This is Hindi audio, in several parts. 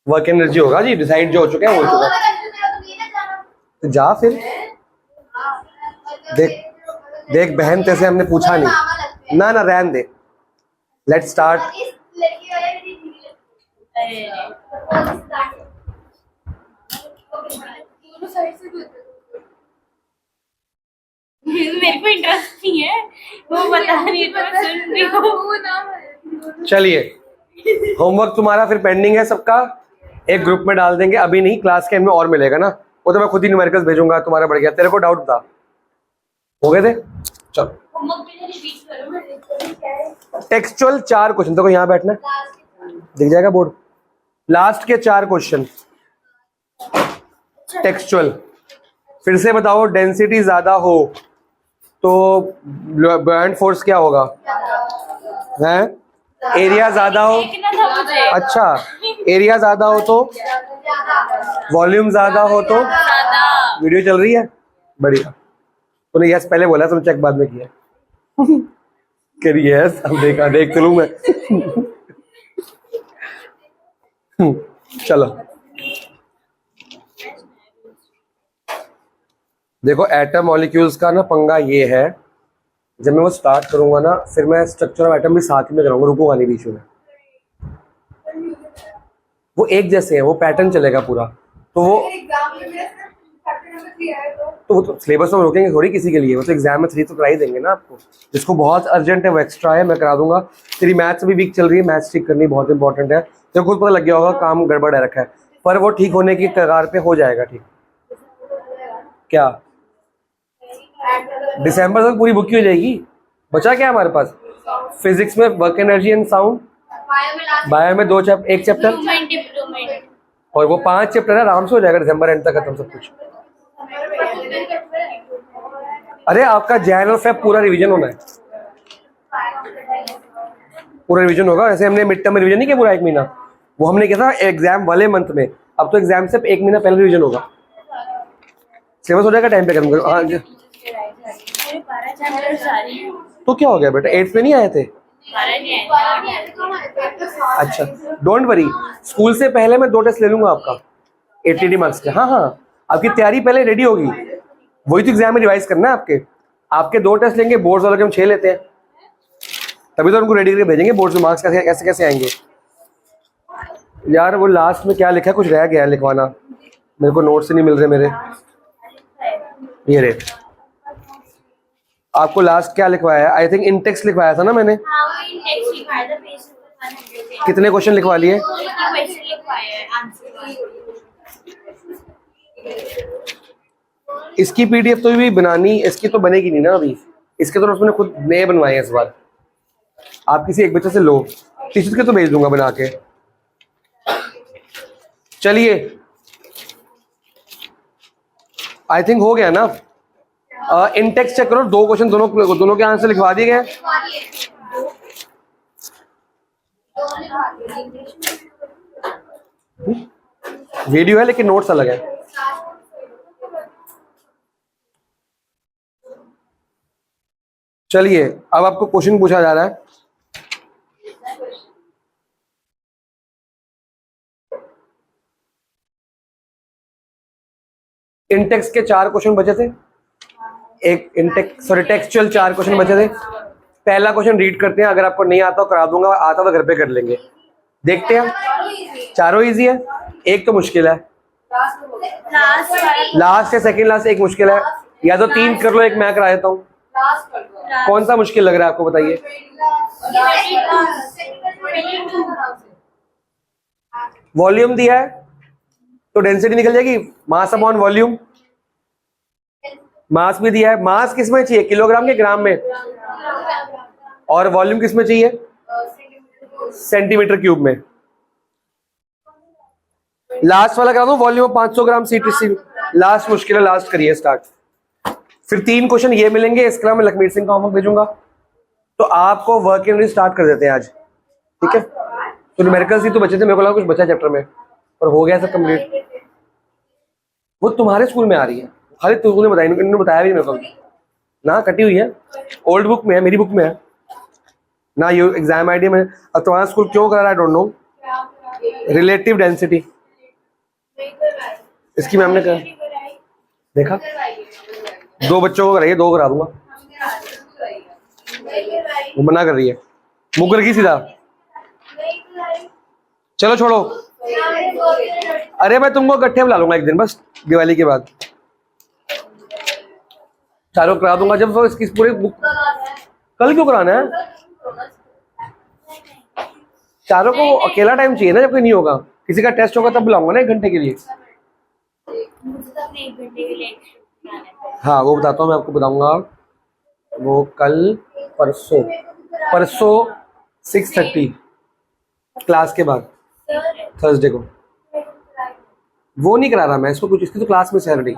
वर्क एनर्जी होगा जी, डिसाइड जो हो चुका है वो हो चुका है। तो जा फिर, देख देख बहन तेरे से हमने पूछा नहीं ना, ना रहन दे। Let's start. मेरे को इंटरेस्ट नहीं है, वो बता रही है तो मैं सुन रही हूँ। चलिए, होमवर्क तुम्हारा फिर पेंडिंग है सबका, एक ग्रुप में डाल देंगे, अभी नहीं, क्लास के एंड में और मिलेगा ना, वो तो मैं खुद ही न्यूमेरिकल्स भेजूंगा। तुम्हारा बढ़ गया, तेरे को डाउट था, हो गए थे। चलो टेक्सचुअल 4 क्वेश्चन, देखो यहाँ बैठना, दिख जाएगा बोर्ड। लास्ट के 4 क्वेश्चन टेक्सचुअल। फिर से बताओ, डेंसिटी ज्यादा हो तो बुओयंट फोर्स क्या होगा? है एरिया ज्यादा हो, अच्छा एरिया ज्यादा हो तो, वॉल्यूम ज्यादा हो तो। वीडियो चल रही है, बढ़िया। तूने यस पहले बोला, तुमने चेक बाद में किया। करिए यस, अब देखा, देख तो लूं मैं। चलो देखो, एटम मॉलिक्यूल्स का ना पंगा ये है, जब मैं वो स्टार्ट करूंगा ना, फिर मैं स्ट्रक्चर ऑफ एटम भी साथ ही में कराऊंगा, रुकूंगा नहीं बीच में। वो एक जैसे है, वो पैटर्न चलेगा पूरा, तो वो सिलेबस में रोकेंगे थोड़ी किसी के लिए, वो तो एग्जाम में 3 तो करा ही देंगे ना आपको। जिसको बहुत अर्जेंट है वो एक्स्ट्रा है, मैं करा दूंगा। तेरी मैथ्स भी वीक चल रही है, मैथ्स ठीक करनी बहुत इंपॉर्टेंट है, तो खुद पता लग गया होगा काम गड़बड़ है रखा है, पर वो ठीक होने की कगार पे हो जाएगा। ठीक क्या दिसंबर तक पूरी बुक ही हो जाएगी? बचा क्या हमारे पास? फिजिक्स में work energy and sound, bio में 1 चैप्टर, और वो 5 चैप्टर है, आराम से हो जाएगा दिसंबर एंड तक खत्म सब कुछ। अरे आपका जनवरी और फेब पूरा रिवीजन होना है, पूरा रिवीजन होगा। ऐसे हमने मिड टर्म में रिवीजन नहीं किया पूरा 1 महीना, वो हमने किया था एग्जाम वाले मंथ में, अब तो एग्जाम से 1 महीना पहले रिवीजन होगा। सिलेबस हो जाएगा टाइम पे खत्म। हाँ तो क्या हो गया बेटा, 8th में नहीं आए थे? अच्छा डोंट वरी, स्कूल से पहले मैं 2 टेस्ट ले लूंगा आपका 80 मार्क्स के। हाँ हाँ, आपकी तैयारी पहले रेडी होगी, वही तो एग्जाम में रिवाइज करना है आपके 2 टेस्ट लेंगे, बोर्ड्स वालों के हम 6 लेते हैं, तभी तो उनको रेडी करके भेजेंगे। बोर्ड्स में मार्क्स कैसे कैसे आएंगे यार? वो लास्ट में क्या लिखा है, कुछ रह गया है लिखवाना, मेरे को नोट्स नहीं मिल रहे मेरे। ये रे, आपको लास्ट क्या लिखवाया है? आई थिंक इंटेक्स लिखवाया था ना मैंने। कितने क्वेश्चन लिखवा लिए? इसकी पीडीएफ तो भी बनानी, इसकी तो बनेगी नहीं ना अभी, इसके तो उसने खुद नए बनवाए हैं इस बार। आप किसी एक बच्चे से लो, टीचर के तो भेज दूंगा बना के। चलिए आई थिंक हो गया ना। इंटेक्स चेक करो, 2 क्वेश्चन दोनों के आंसर लिखवा दिए गए। वीडियो है लेकिन नोट्स अलग है। चलिए अब आपको क्वेश्चन पूछा जा रहा है, इंटेक्स के 4 क्वेश्चन बचे थे, एक टेक्सचुअल 4 क्वेश्चन बचे थे। पहला क्वेश्चन रीड करते हैं, अगर आपको नहीं आता करा दूंगा, आता तो घर पे कर लेंगे। देखते हैं, चारों इजी है, एक तो मुश्किल है, लास्ट है, सेकंड लास्ट एक मुश्किल है, या तो 3 कर लो, एक मैं करा देता हूँ। कौन सा मुश्किल लग रहा है आपको बताइए? वॉल्यूम दिया है तो डेंसिटी निकल जाएगी, मास अपॉन वॉल्यूम। मास भी दिया है, मास किस में चाहिए, किलोग्राम के ग्राम में, और वॉल्यूम किस में चाहिए, सेंटीमीटर क्यूब में। लास्ट वाला करा दो, वॉल्यूम 500 ग्राम CTC। लास्ट मुश्किल है, लास्ट करिए स्टार्ट। फिर 3 क्वेश्चन ये मिलेंगे, इसके अलावा मैं लखमीर सिंह का होमवर्क भेजूंगा। तो आपको वर्क एनर्जी स्टार्ट कर देते हैं आज, ठीक है? तो न्यूमेरिकल्स ही तो बचे थे, मेरे को लगा कुछ बचा चैप्टर में, पर हो गया सब कंप्लीट। वो तुम्हारे स्कूल में आ रही है, खाली तुमने बताया, इन्होंने बताया भी मेरे को ना, कटी हुई है, ओल्ड बुक में है, मेरी बुक में है ना, ये एग्जाम आईडी में। अब तुम्हारा स्कूल क्यों कर रहा है I don't know, relative density, इसकी मैम ने कहा, देखा, 2 बच्चों को कराइए, 2 करा दूंगा। वो मना कर रही है, मुकर की सीधा। चलो छोड़ो, अरे मैं तुमको इकट्ठे बुला लूंगा एक दिन, बस दिवाली के बाद चारों करा दूंगा। जब वो इसकी पूरी बुक, कल क्यों कराना है? चारों को अकेला टाइम चाहिए ना, जब कोई नहीं होगा, किसी का टेस्ट होगा तब बुलाऊंगा ना 1 घंटे के लिए। हाँ वो बताता हूँ, मैं आपको बताऊंगा। वो कल परसों परसों 6:30 क्लास के बाद, थर्सडे को। वो नहीं करा रहा मैं इसको कुछ, इसकी तो क्लास में सैलरी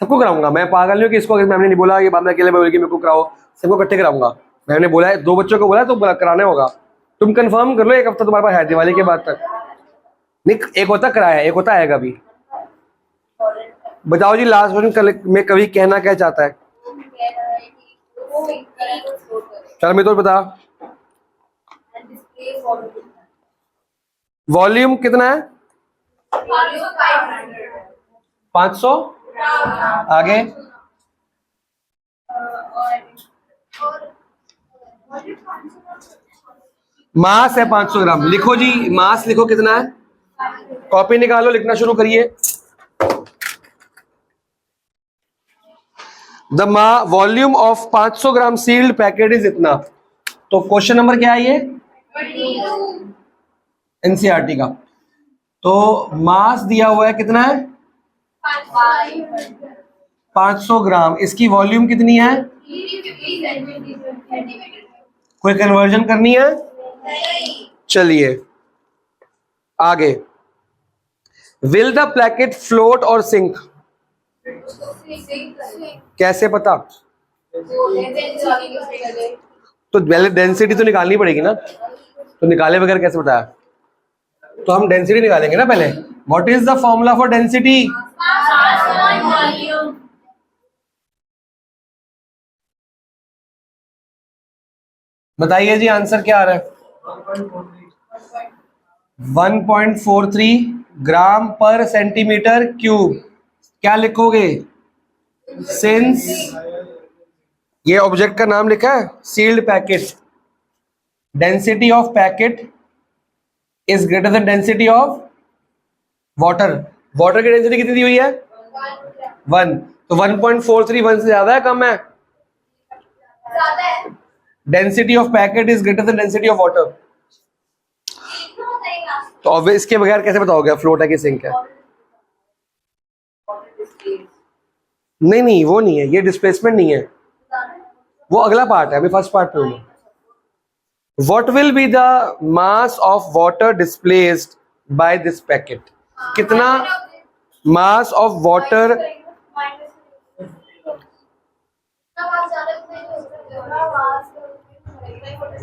सबको कराऊंगा। मैं पागल नहीं हूँ कि इसको अगर मैम ने नहीं बोला कि बाद में अकेले बोल के मेरे को कराओ, सबको इकट्ठे कराऊंगा। मैम ने बोला है 2 बच्चों को बोला है तो कराना होगा। तुम कंफर्म कर लो, 1 हफ्ता तुम्हारे पास है दिवाली के बाद तक। नहीं, एक होता कराया, एक होता आएगा अभी। बताओ जी, लास्ट क्वेश्चन में कवि कहना क्या चाहता है? चल मैं तो बता, वॉल्यूम कितना है? 500। आगे मास है 500 ग्राम। लिखो जी, मास लिखो कितना है, कॉपी निकालो, लिखना शुरू करिए। The volume of 500 gram sealed packet is इतना। तो क्वेश्चन नंबर क्या है ये? एनसीईआरटी का। तो मास दिया हुआ है कितना है? 500 ग्राम। इसकी वॉल्यूम कितनी है? कोई कन्वर्जन करनी है? चलिए आगे। विल द पैकेट फ्लोट और सिंक? कैसे पता? तो डेंसिटी तो निकालनी पड़ेगी ना, तो निकाले बगैर कैसे बताया? तो हम डेंसिटी निकालेंगे ना पहले। What is the formula for density? बताइए जी, आंसर क्या आ रहा है? 1.43 ग्राम पर सेंटीमीटर क्यूब। क्या लिखोगे? सिंस ये ऑब्जेक्ट का नाम लिखा है sealed packet, density of packet is greater than density of water. Water की डेंसिटी कितनी दी हुई है? 1। तो 1.43 1 से ज्यादा है, कम है? Density of packet is greater than density of water. तो अब इसके बगैर कैसे बताओगे फ्लोट है कि सिंक है? नहीं नहीं, वो नहीं है, ये डिस्प्लेसमेंट नहीं है, वो अगला पार्ट है, अभी फर्स्ट पार्ट पे हूँ। What will be the mass of water displaced by this packet? कितना मास ऑफ वाटर?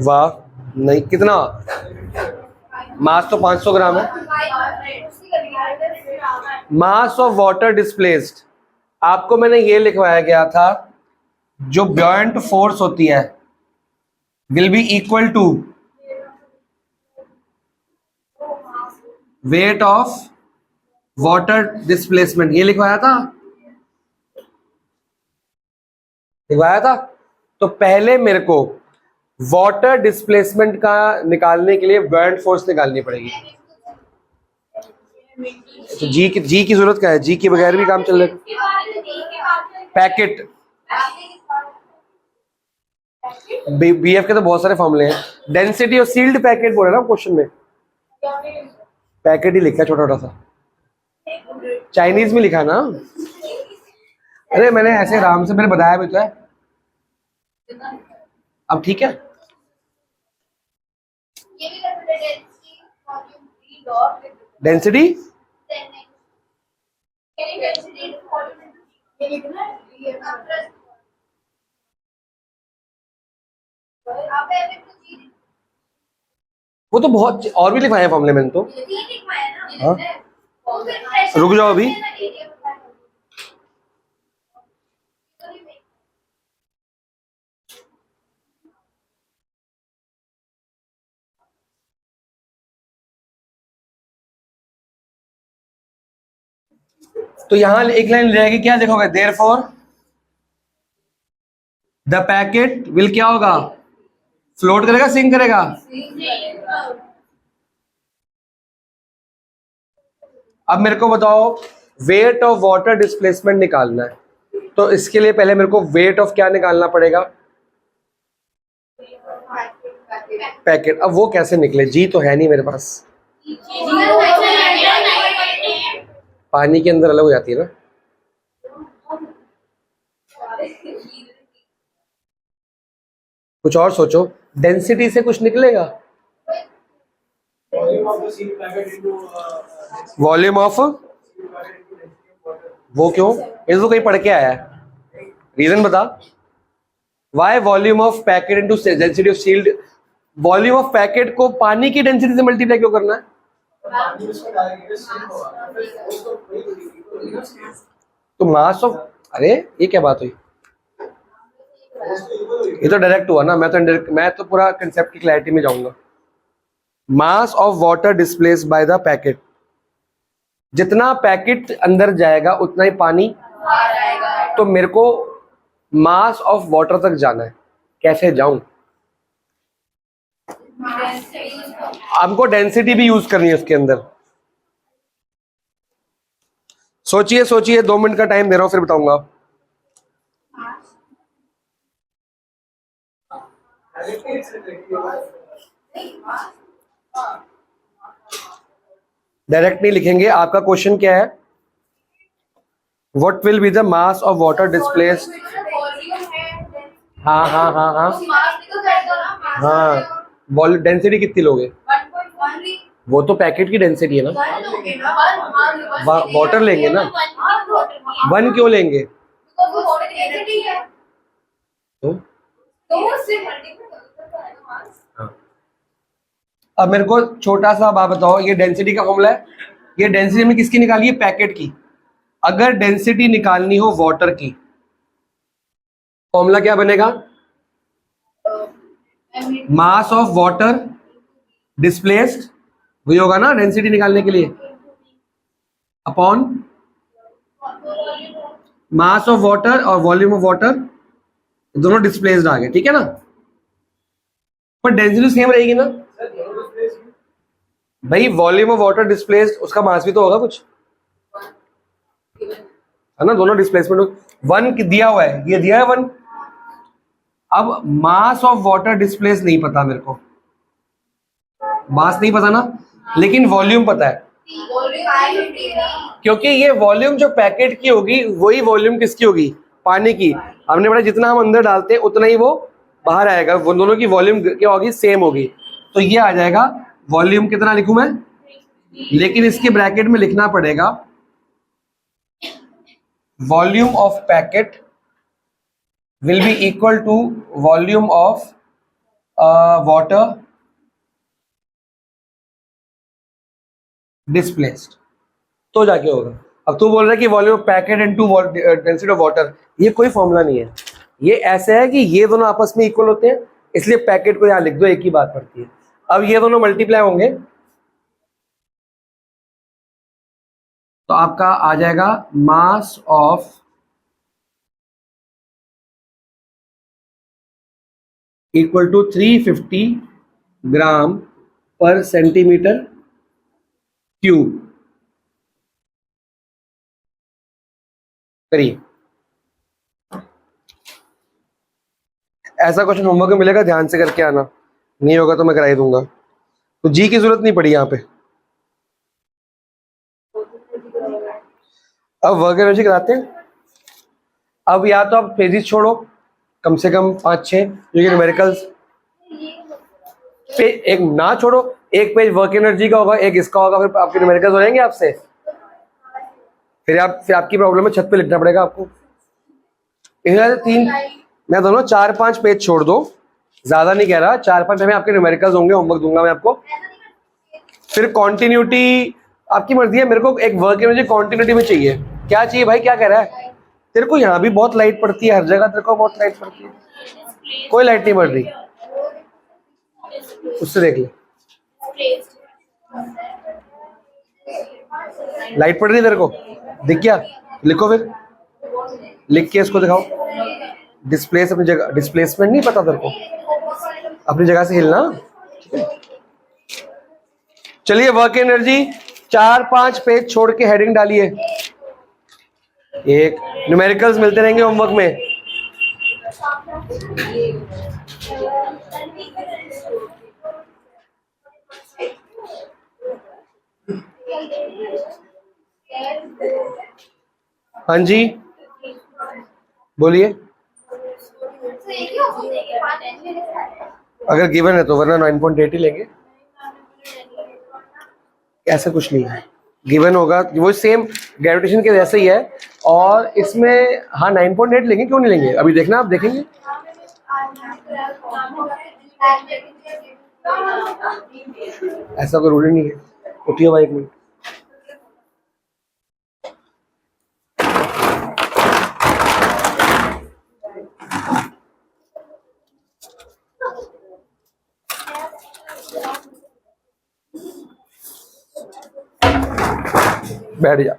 वाह, नहीं, कितना मास? तो 500 ग्राम है। मास ऑफ वाटर डिस्प्लेस्ड, आपको मैंने ये लिखवाया गया था, जो ब्योएंट फोर्स होती है will be equal to weight of water displacement. ये लिखवाया था, लिखवाया था। तो पहले मेरे को वाटर डिस्प्लेसमेंट का निकालने के लिए ब्योएंट फोर्स निकालनी पड़ेगी। तो जी की जरूरत क्या है? जी के बगैर भी काम चल रहा है। पैकेट, बीएफ के तो बहुत सारे फॉर्मूले हैं। डेंसिटी ऑफ सील्ड पैकेट बोल रहे ना क्वेश्चन में, पैकेट ही लिखा है छोटा छोटा सा, चाइनीज में लिखा ना। अरे मैंने ऐसे आराम से मैंने बताया भी तो है। अब ठीक है, डेंसिटी वो तो बहुत और भी लिखवाए हैं फॉर्मूले मैंने तो। हाँ, रुक जाओ अभी। तो यहां एक लाइन रहेगी, क्या लिखोगे? देयरफॉर द पैकेट विल क्या होगा? फ्लोट करेगा, सिंक करेगा? अब मेरे को बताओ, वेट ऑफ वाटर डिस्प्लेसमेंट निकालना है, तो इसके लिए पहले मेरे को वेट ऑफ क्या निकालना पड़ेगा? पैकेट। अब वो कैसे निकले? जी तो है नहीं मेरे पास, पानी के अंदर अलग हो जाती है ना। कुछ और सोचो, डेंसिटी से कुछ निकलेगा? वॉल्यूम ऑफ, वो क्यों? इसको कहीं पढ़ के आया है? रीजन बता। Why volume of packet into density of sealed? Volume of packet को पानी की डेंसिटी से मल्टीप्लाई क्यों करना है? तो मास ऑफ, अरे ये क्या बात हुई? ये तो डायरेक्ट हुआ ना, मैं तो इनडायरेक्ट, मैं तो पूरा कंसेप्ट की क्लैरिटी में जाऊंगा। Mass of water displace by the packet, जितना पैकेट अंदर जाएगा उतना ही पानी, तो मेरे को मास ऑफ वाटर तक जाना है, कैसे जाऊं? हमको डेंसिटी भी यूज करनी है उसके अंदर। सोचिए सोचिए, 2 मिनट का टाइम दे रहा हूं, फिर बताऊंगा। डायरेक्ट नहीं लिखेंगे। आपका क्वेश्चन क्या है? What will be the mass of water displaced? हाँ हाँ हाँ हाँ हाँ, वॉल्यूम डेंसिटी कितनी लोगे? वो तो पैकेट की डेंसिटी है ना, वाटर लेंगे ना। 1 क्यों लेंगे? तो हाँ। अब मेरे को छोटा सा बात बताओ, ये डेंसिटी का फॉर्मूला है, ये डेंसिटी में किसकी निकाली है? पैकेट की। अगर डेंसिटी निकालनी हो वाटर की, फॉर्मूला क्या बनेगा? मास ऑफ वाटर डिस्प्लेस्ड, वही होगा ना डेंसिटी निकालने के लिए, अपॉन मास ऑफ वाटर और वॉल्यूम ऑफ वाटर, दोनों डिस्प्लेस्ड आ गए, ठीक है ना। पर डेंसिटी सेम रहेगी ना भाई। वॉल्यूम ऑफ वाटर डिस्प्लेस्ड, उसका मास भी तो होगा कुछ, है ना। दोनों डिस्प्लेसमेंट 1 दिया हुआ है, ये दिया है 1। अब मास ऑफ वाटर डिस्प्लेस नहीं पता मेरे को, मास नहीं पता ना, लेकिन वॉल्यूम पता है, क्योंकि ये वॉल्यूम जो पैकेट की होगी वही वॉल्यूम किसकी होगी? पानी की। हमने पढ़ा जितना हम अंदर डालते हैं उतना ही वो बाहर आएगा, वो दोनों की वॉल्यूम क्या होगी? सेम होगी। तो ये आ जाएगा वॉल्यूम, कितना लिखूं मैं? लेकिन इसके ब्रैकेट में लिखना पड़ेगा volume of packet will be equal to volume of water displaced, तो जाके होगा। अब तू बोल रहा है कि volume of packet into density of water, ये कोई फॉर्मूला नहीं है। ये ऐसे है कि ये दोनों आपस में इक्वल होते हैं, इसलिए पैकेट को यहां लिख दो, एक ही बात पड़ती है। अब ये दोनों मल्टीप्लाई होंगे तो आपका आ जाएगा मास ऑफ इक्वल टू 350 ग्राम पर सेंटीमीटर क्यूब। करिए, ऐसा क्वेश्चन होमवर्क में मिलेगा, ध्यान से करके आना, नहीं होगा तो मैं कराई दूंगा। तो जी की जरूरत नहीं पड़ी यहाँ पे। अब वर्क एनर्जी कराते हैं। अब या तो आप पेजेस छोड़ो, कम से कम 5-6 जो ये न्यूमेरिकल्स, एक ना छोड़ो, एक पेज वर्क एनर्जी का होगा, एक इसका होगा, फिर आपके न्यूमेरिकल्स हो जाएंगे आपसे। फिर आपकी प्रॉब्लम है, छत पे लिखना पड़ेगा आपको। 3 मैं दोनों 4-5 पेज छोड़ दो, ज्यादा नहीं कह रहा, 4-5 में आपके न्यूमेरिकल्स होंगे, होमवर्क दूंगा मैं आपको। फिर कॉन्टिन्यूटी आपकी मर्जी है, मेरे को एक वर्क एनर्जी कॉन्टिन्यूटी में चाहिए। क्या चाहिए भाई, क्या कह रहा है? तेरे को यहाँ भी बहुत लाइट पड़ती है, हर जगह तेरे को बहुत लाइट पड़ती है, कोई लाइट नहीं पड़ रही, उससे देख ले। लाइट पड़ रही है तेरे को? दिख गया? लिखो फिर, लिख के इसको दिखाओ। डिस्प्लेस अपनी जगह, डिस्प्लेसमेंट नहीं पता तेरे को? अपनी जगह से हिलना। चलिए वर्क एनर्जी 4-5 पेज छोड़ के हेडिंग डालिए। एक न्यूमेरिकल्स मिलते रहेंगे होमवर्क में। हाँ जी बोलिए। अगर गिवन है तो, वरना 9.8 ही लेंगे। ऐसा कुछ नहीं है, गिवन होगा वो सेम ग्रेविटेशन के जैसे ही है। और इसमें हाँ 9.8 लेंगे, क्यों नहीं लेंगे? अभी देखना, आप देखेंगे। ऐसा कोई रूल ही नहीं है। उठिए भाई 1 मिनट। बैठ जा।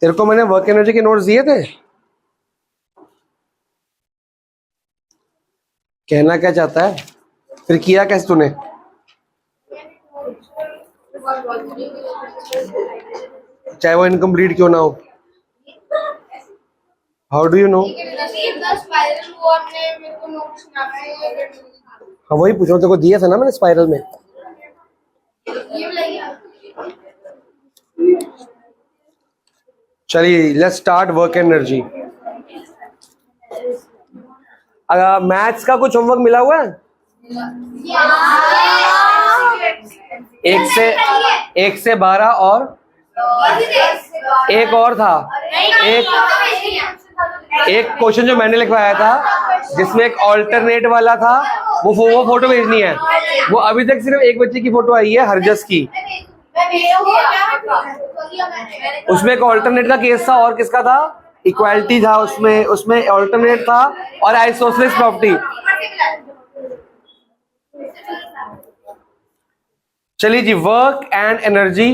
तेरे को मैंने वर्क एनर्जी के नोट्स दिए थे। कहना क्या चाहता है? फिर किया कैसे तूने? चाहे वो इनकम्प्लीट क्यों ना हो। How do you know? हाँ वही पूछ रहा हूँ, तेरे को दिया था ना मैंने स्पाइरल में। चलिए लेट्स स्टार्ट वर्क एनर्जी। अगर मैथ्स का कुछ होमवर्क मिला हुआ है? एक से 12 और एक और था। एक क्वेश्चन जो मैंने लिखवाया था जिसमें एक ऑल्टरनेट वाला था, वो फोटो भेजनी है। वो अभी तक सिर्फ एक बच्चे की फोटो आई है, हरजस की। उसमें एक ऑल्टरनेट का केस था और किसका था? इक्वालिटी था उसमें ऑल्टरनेट था और आइसोसेलेस प्रॉपर्टी। चलिए जी, वर्क एंड एनर्जी।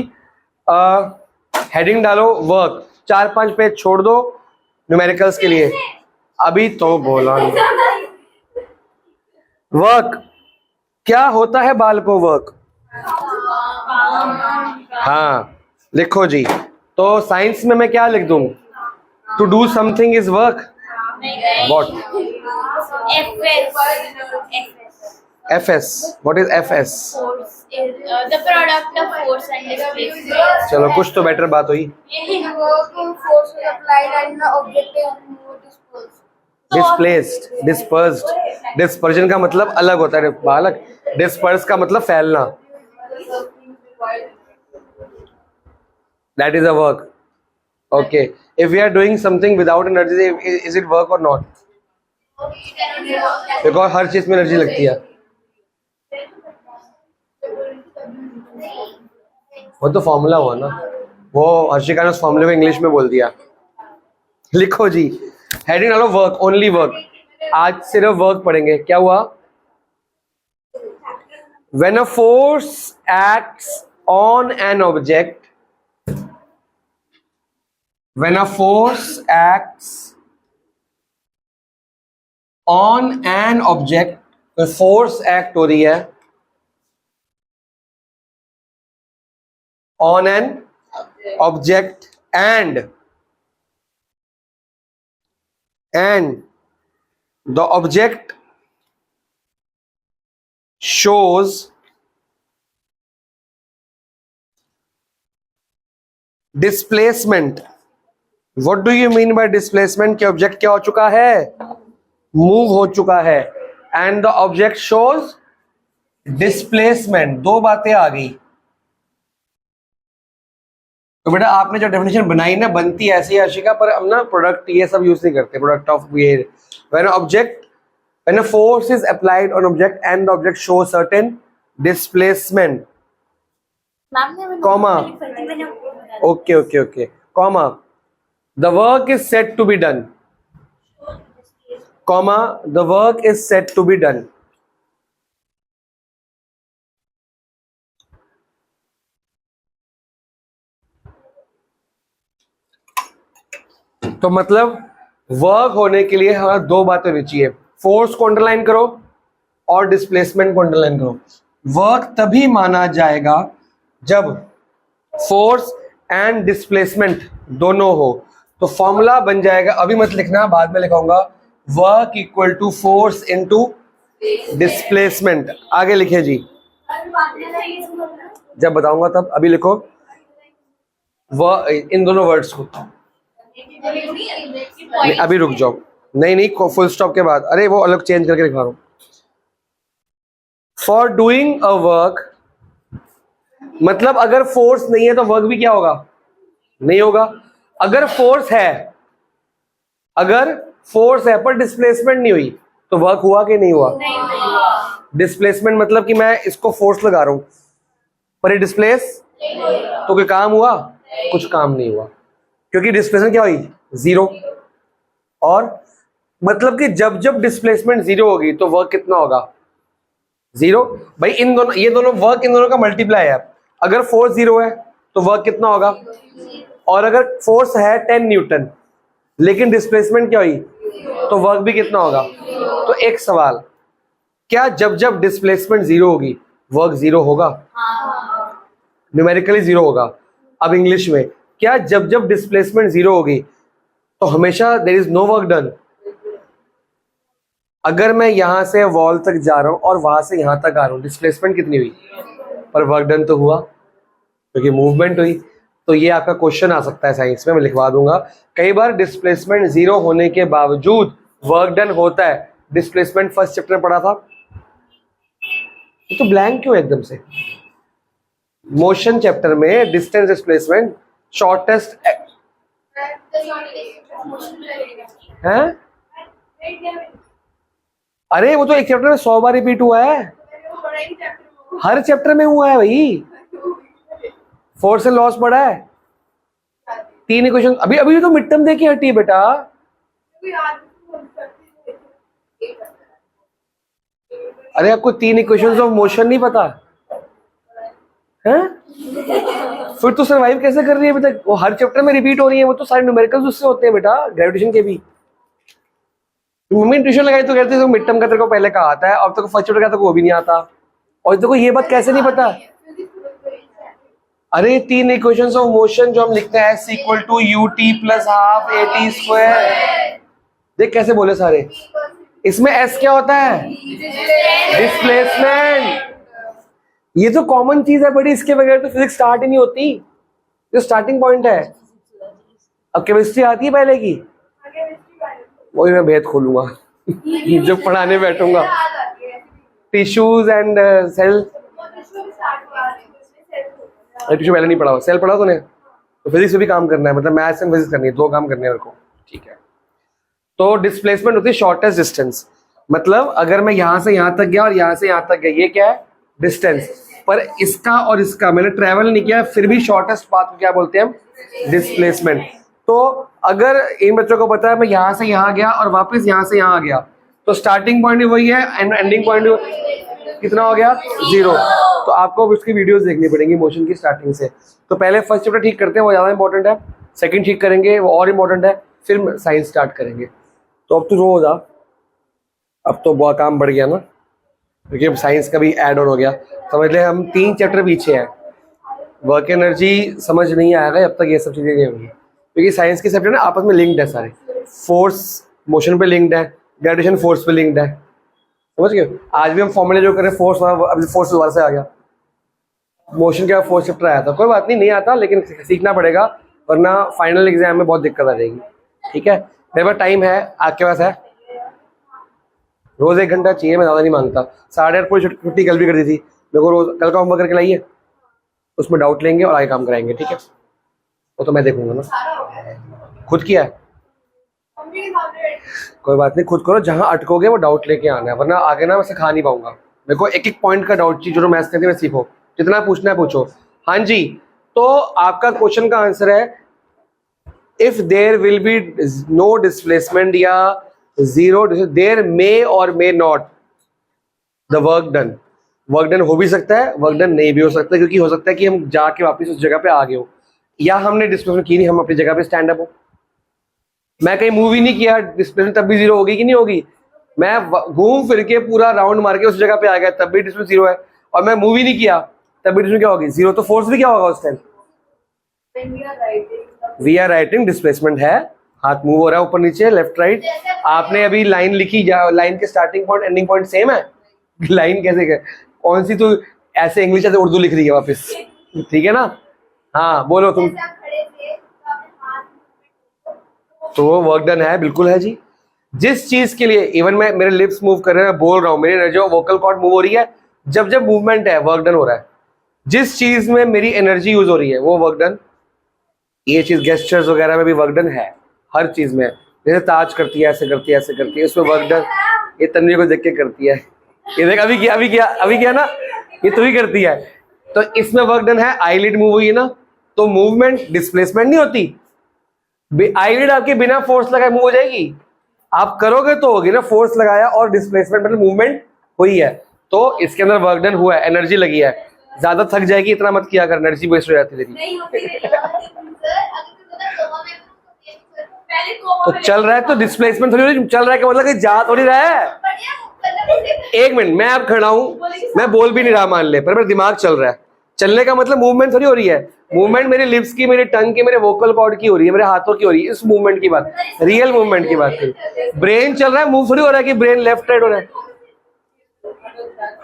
हेडिंग डालो वर्क, 4-5 पेज छोड़ दो न्यूमेरिकल्स के लिए। अभी तो बोला नहीं। वर्क क्या होता है? बाल को वर्क। हाँ लिखो जी। तो साइंस में मैं क्या लिख दूं? To do something is work. What? FS. What is FS? Force is the product of force and displacement. चलो कुछ तो बेटर बात हुई। Force is applied and the object is dispersed. Displaced, dispersed. Dispersion का मतलब अलग होता है बालक, डिस्पर्स का मतलब फैलना। That is a work. Okay. If we are doing something without energy, is it work or not? Because हर चीज में एनर्जी लगती है। वो तो फॉर्मूला हुआ ना, वो हर्षिका ने उस फॉर्मूले को इंग्लिश में बोल दिया। लिखो जी, हेडिंग डालो वर्क, ओनली वर्क। आज सिर्फ वर्क पढ़ेंगे। क्या हुआ? When a force acts on an object, when a force acts on an object, तो फोर्स एक्ट हो रही है on an object and the object shows displacement. What do you mean by displacement? कि ऑब्जेक्ट क्या हो चुका है? मूव हो चुका है। And the object shows displacement. दो बातें आ गई। तो बेटा आपने जो डेफिनेशन बनाई ना, बनती ऐसी है आशिका, पर हम ना प्रोडक्ट ये सब यूज नहीं करते। प्रोडक्ट ऑफ ये when a force is applied on object and the object shows certain displacement, comma, okay, comma, the work is said to be done, comma, the work is said to be done. तो मतलब वर्क होने के लिए हमारा दो बातें होनी चाहिए, फोर्स को अंडरलाइन करो और डिस्प्लेसमेंट को अंडरलाइन करो. वर्क तभी माना जाएगा जब फोर्स एंड डिस्प्लेसमेंट दोनों हो. तो फॉर्मूला बन जाएगा, अभी मत लिखना, बाद में लिखाऊंगा, work equal to force into displacement. आगे लिखे जी, जब बताऊंगा तब. अभी लिखो इन दोनों वर्ड्स को. नहीं, अभी रुक जाओ, नहीं फुल स्टॉप के बाद. अरे वो अलग चेंज करके लिखवा रहा हूं. फॉर डूइंग अ वर्क, मतलब अगर फोर्स नहीं है तो वर्क भी क्या होगा, नहीं होगा. अगर फोर्स है पर डिस्प्लेसमेंट नहीं हुई तो वर्क हुआ कि नहीं हुआ. डिस्प्लेसमेंट मतलब कि मैं इसको फोर्स लगा रहा हूं पर ये डिस्प्लेस, तो कोई काम हुआ, कुछ काम नहीं हुआ, क्योंकि डिस्प्लेसमेंट क्या हुई, जीरो. और मतलब कि जब जब डिस्प्लेसमेंट जीरो होगी तो वर्क कितना होगा, जीरो. भाई इन दोनों, ये दोनों वर्क इन दोनों का मल्टीप्लाई है. अगर फोर्स जीरो है तो वर्क कितना होगा, और अगर फोर्स है 10 न्यूटन लेकिन डिस्प्लेसमेंट क्या हुई तो वर्क भी कितना होगा. तो एक सवाल, क्या जब जब डिस्प्लेसमेंट जीरो होगी वर्क जीरो होगा, न्यूमेरिकली जीरो होगा. अब इंग्लिश में, क्या जब जब डिस्प्लेसमेंट जीरो होगी तो हमेशा there is no work done. अगर मैं यहां से वॉल तक जा रहा हूं और वहां से यहां तक आ रहा हूं, डिस्प्लेसमेंट कितनी हुई, पर वर्क डन तो हुआ क्योंकि मूवमेंट हुई. तो ये आपका क्वेश्चन आ सकता है साइंस में, मैं लिखवा दूंगा. कई बार डिस्प्लेसमेंट जीरो होने के बावजूद वर्क डन होता है. डिस्प्लेसमेंट फर्स्ट चैप्टर में पढ़ा था. तो ब्लैंक क्यों एकदम से. मोशन चैप्टर में डिस्टेंस डिस्प्लेसमेंट शॉर्टेस्ट है. अरे वो तो एक चैप्टर में 100 बार रिपीट हुआ है, हर चैप्टर में हुआ है भाई. फोर्स एंड लॉस पढ़ा है, 3 इक्वेशन. अभी अभी तो मिड टर्म दे के हटी है बेटा. अरे आपको 3 इक्वेशंस ऑफ मोशन नहीं पता है, फिर तो सरवाइव कैसे कर रही है अभी तक. वो हर चैप्टर में रिपीट हो रही है, वो तो सारे न्यूमेरिकल्स उससे होते हैं बेटा, ग्रेविटेशन के भी. मम्मी ट्यूशन लगाई तो कहते हैं मिड टर्म का तेरे को पहले कहा आता है, अब तक फर्स्ट चैप्टर का तो वो भी नहीं आता. और तेरे को ये बात कैसे नहीं पता. अरे 3 इक्वेशंस ऑफ मोशन जो हम लिखते हैं, s equal to ut plus half at square. देख कैसे बोले सारे. इसमें s क्या होता है, डिस्प्लेसमेंट. ये तो कॉमन चीज है बड़ी, इसके बगैर तो फिजिक्स स्टार्ट ही नहीं होती. जो स्टार्टिंग पॉइंट है. अब केमिस्ट्री आती है पहले की, वही मैं भेद खोलूंगा जब पढ़ाने बैठूंगा. Tissues and cell. टिश्यू पहले नहीं पढ़ा, सेल पढ़ा तूने. तो फिजिक्स में भी काम करना है, मतलब मैथ्स एंड फिजिक्स करनी है, 2 काम करने हैं मेरे को. ठीक है. तो डिस्प्लेसमेंट होती है शॉर्टेस्ट डिस्टेंस. मतलब अगर मैं यहां से यहां तक गया और यहां से यहां तक गया, ये क्या है, डिस्टेंस. पर इसका और इसका मैंने ट्रेवल नहीं किया, फिर भी शॉर्टेस्ट पाथ को क्या बोलते हैं, डिस्प्लेसमेंट. तो अगर इन बच्चों को पता है मैं यहां से यहां गया और वापस यहां से यहां आ गया, तो स्टार्टिंग पॉइंट भी वही है एंड एंडिंग पॉइंट कितना हो गया, 0. तो आपको उसकी वीडियोस देखनी पड़ेंगी मोशन की स्टार्टिंग से. तो पहले फर्स्ट चैप्टर ठीक करते हैं, वो ज्यादा इंपॉर्टेंट है. सेकंड ठीक करेंगे, वो और इंपॉर्टेंट है. फिर साइंस स्टार्ट करेंगे. तो अब तो रोज आ, अब तो बहुत काम बढ़ गया ना, क्योंकि अब साइंस का भी ऐड ऑन हो गया. समझ ले हम 3 चैप्टर पीछे हैं. वर्क एनर्जी समझ नहीं आएगा जब तक ये सब चीजें नहीं होंगी, क्योंकि साइंस के सब्जेक्ट ना आपस में लिंक्ड है सारे. फोर्स मोशन पे लिंक्ड है, ग्रेविटेशन फोर्स पे लिंक्ड है. समझ गए. आज भी हम फॉर्मूले जो कर रहे हैं फोर्स, अभी फोर्स दोबारा से आ गया. मोशन का फोर्स चैप्टर आया था, कोई बात नहीं आता, लेकिन सीखना पड़ेगा वरना फाइनल एग्जाम में बहुत दिक्कत आ जाएगी. ठीक है. मेरे पास टाइम है, आपके पास है. रोज 1 घंटा चाहिए, मैं ज़्यादा नहीं मांगता. 8:30 पूरी छुट्टी कल भी कर दी थी. मेरे को रोज कल का होमवर्क करके लाइए, उसमें डाउट लेंगे और आगे काम कराएंगे. ठीक है. वो तो मैं देखूंगा ना, खुद किया है. कोई बात नहीं, खुद करो, जहां अटकोगे वो डाउट लेके आना है, वरना आगे ना मैं सिखा नहीं पाऊंगा। मेरे को एक एक पॉइंट का डाउट चाहिए, जो मैथ्स करते में सीखो, जितना पूछना है पूछो। हाँ जी, तो आपका क्वेश्चन का आंसर है if there will be no displacement या जीरो, देयर मे और may not the work done. Work done हो भी सकता है, वर्क डन नहीं भी हो सकता, क्योंकि हो सकता है कि हम जाके वापस उस जगह पे आ गए हो, या हमने डिस्प्लेसमेंट की नहीं, हम अपनी जगह पे स्टैंड अप हो। मैं कहीं मूव ही नहीं किया, डिस्प्लेसमेंट तब भी जीरो होगी कि नहीं होगी? मैं घूम फिर के पूरा राउंड मार के उस जगह पे आ गया, तब भी डिस्प्लेसमेंट जीरो है। और मैं मूव ही नहीं किया, तब भी डिस्प्लेसमेंट क्या होगी? जीरो। तो फोर्स भी क्या होगा उस time? We are writing displacement है, हाथ मूव हो रहा है ऊपर नीचे, लेफ्ट राइट। आपने अभी लाइन लिखी, लाइन के starting point ending point same है। लाइन कैसे, कौन सी तो ऐसे इंग्लिश ऐसे उर्दू लिख रही है वापस, ठीक है ना? हाँ बोलो तुम। तो वो वर्क डन है, बिल्कुल है जी। जिस चीज के लिए इवन मैं मेरे लिप्स मूव कर रहे हैं, मैं बोल रहा हूँ, मेरी जो वोकल कॉर्ड मूव हो रही है, जब जब मूवमेंट है वर्क डन हो रहा है। जिस चीज में मेरी एनर्जी यूज हो रही है वो वर्क डन। ये चीज गेस्चर्स वगैरह में भी वर्क डन है, हर चीज में। जैसे ताज करती है, ऐसे करती है, ऐसे करती है, उसमें वर्क डन। ये तन्वी को देख के करती है, ये देख अभी किया ना, ये तू ही करती है, तो इसमें वर्क डन है। आईलिड मूव हुई है ना, तो मूवमेंट डिस्प्लेसमेंट नहीं होती। आईलिड आपके बिना फोर्स लगाए मूव हो जाएगी, आप करोगे तो होगी ना। फोर्स लगाया और डिस्प्लेसमेंट मतलब मूवमेंट हुई है, तो इसके अंदर वर्क डन हुआ है, एनर्जी लगी है। ज्यादा थक जाएगी इतना मत किया कर, एनर्जी वेस्ट हो जाती है। तो चल रहा है तो डिस्प्लेसमेंट थोड़ी हो रही, चल रहा है क्या मतलब कि जा थोड़ी रहा है। एक मिनट, मैं अब खड़ा हूं, मैं बोल भी नहीं रहा मान ले, पर मेरा दिमाग चल रहा है। चलने का मतलब मूवमेंट थोड़ी हो रही है। मूवमेंट मेरे लिप्स की, मेरे टंग की, मेरे वोकल कॉर्ड की हो रही है, मेरे हाथों की हो रही है। इस मूवमेंट की बात, रियल मूवमेंट की बात करी। ब्रेन चल रहा है, मूव थोड़ी हो रहा है कि ब्रेन लेफ्ट राइट हो रहा है।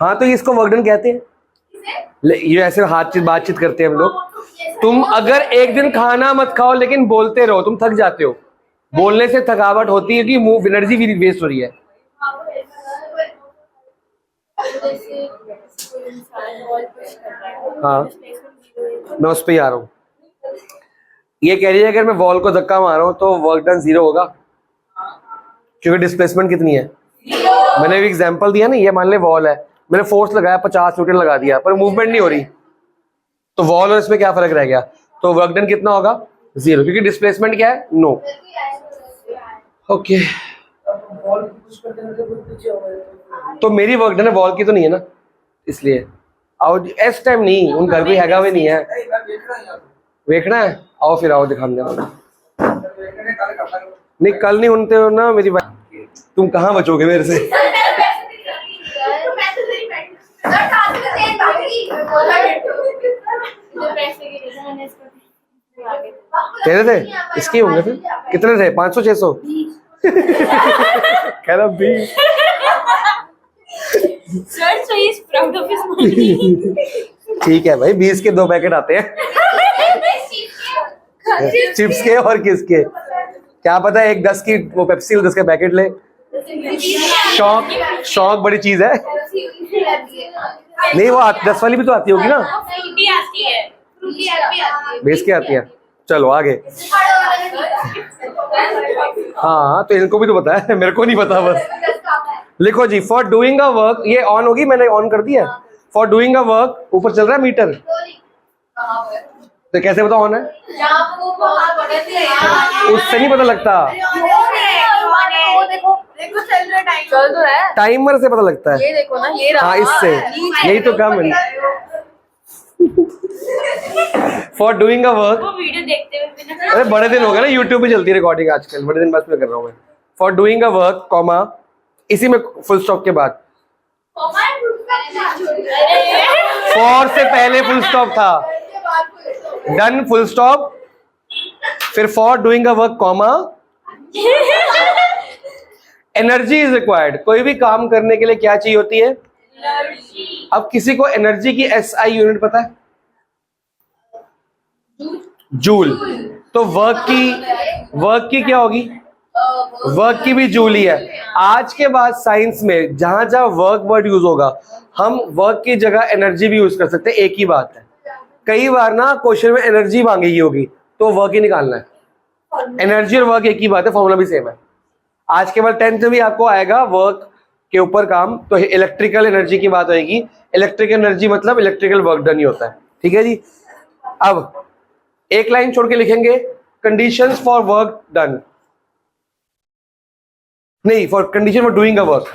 हाँ, तो इसको वर्क डन कहते हैं। ये ऐसे बातचीत करते हैं हम लोग। तुम अगर एक दिन खाना मत खाओ लेकिन बोलते रहो, तुम थक जाते हो। बोलने से थकावट होती है कि मूव एनर्जी भी वेस्ट हो रही है। हाँ, मैं उस पर ही आ रहा हूँ। ये कह रही है अगर मैं वॉल को धक्का मारा हूं तो वर्क डन जीरो होगा, क्योंकि डिस्प्लेसमेंट कितनी है। मैंने एक एग्जांपल दिया ना, ये मान ले वॉल है, मैंने फोर्स लगाया 50 न्यूटन लगा दिया, पर मूवमेंट नहीं हो रही, तो वॉल और इसमें क्या फर्क रह गया? तो वर्क डन कितना होगा? जीरो, क्योंकि डिस्प्लेसमेंट क्या है? नो। ओके, तो मेरी वर्क डन है, वॉल की तो नहीं है ना, इसलिए आओ। इस टाइम नहीं, उन घर भी हैगा भी नहीं है। देखना है, आओ फिर, आओ दिखा देना। नहीं कल नहीं उनते हो ना मेरी बात, तुम कहाँ बचोगे मेरे से। तेरे थे, इसके होंगे फिर। कितने थे? 500-600? कह रहा 20। ठीक है भाई, 20 के 2 पैकेट आते हैं। चिप्स के और किसके क्या पता, एक 10 की वो पेप्सी 10 का पैकेट ले। शौक बड़ी चीज है। नहीं वो 10 वाली भी तो आती होगी ना, बेच के आती है। चलो आगे। हाँ, तो इनको भी तो पता है, मेरे को नहीं पता बस। लिखो जी, फॉर डूइंग अ वर्क, ये ऑन होगी, मैंने ऑन कर दिया। फॉर डूइंग अ वर्क, ऊपर चल रहा है मीटर, तो कैसे पता ऑन है? उससे नहीं पता लगता, टाइमर से पता लगता है। ये देखो ना, ये हाँ, इससे यही तो काम है। फॉर डूइंग अ वर्क, वो वीडियो देखते हुए अरे बड़े दिन हो गए ना, यूट्यूब पे चलती है रिकॉर्डिंग आजकल, बड़े दिन बाद में कर रहा हूँ मैं। For doing a work, comma, इसी में फुल स्टॉप के बाद, फॉर से पहले फुल स्टॉप था, डन फुल स्टॉप, फिर for doing a work, comma, energy is required. कोई भी काम करने के लिए क्या चाहिए होती है? अब किसी को एनर्जी की SI यूनिट पता है? जूल। तो वर्क की क्या होगी? वर्क की भी जूल ही है। आज के बाद साइंस में जहां जहां वर्क वर्ड यूज होगा, हम वर्क की जगह एनर्जी भी यूज कर सकते हैं। एक ही बात है, कई बार ना क्वेश्चन में एनर्जी मांगी होगी तो वर्क ही निकालना है। एनर्जी और वर्क एक ही बात है, फॉर्मूला भी सेम है। आज केवल 10th में भी आपको आएगा वर्क के ऊपर काम, तो इलेक्ट्रिकल एनर्जी की बात होगी। इलेक्ट्रिकल एनर्जी मतलब इलेक्ट्रिकल वर्क डन ही होता है, ठीक है जी। अब एक लाइन छोड़ के लिखेंगे कंडीशंस फॉर वर्क डन, नहीं, for condition for doing a work,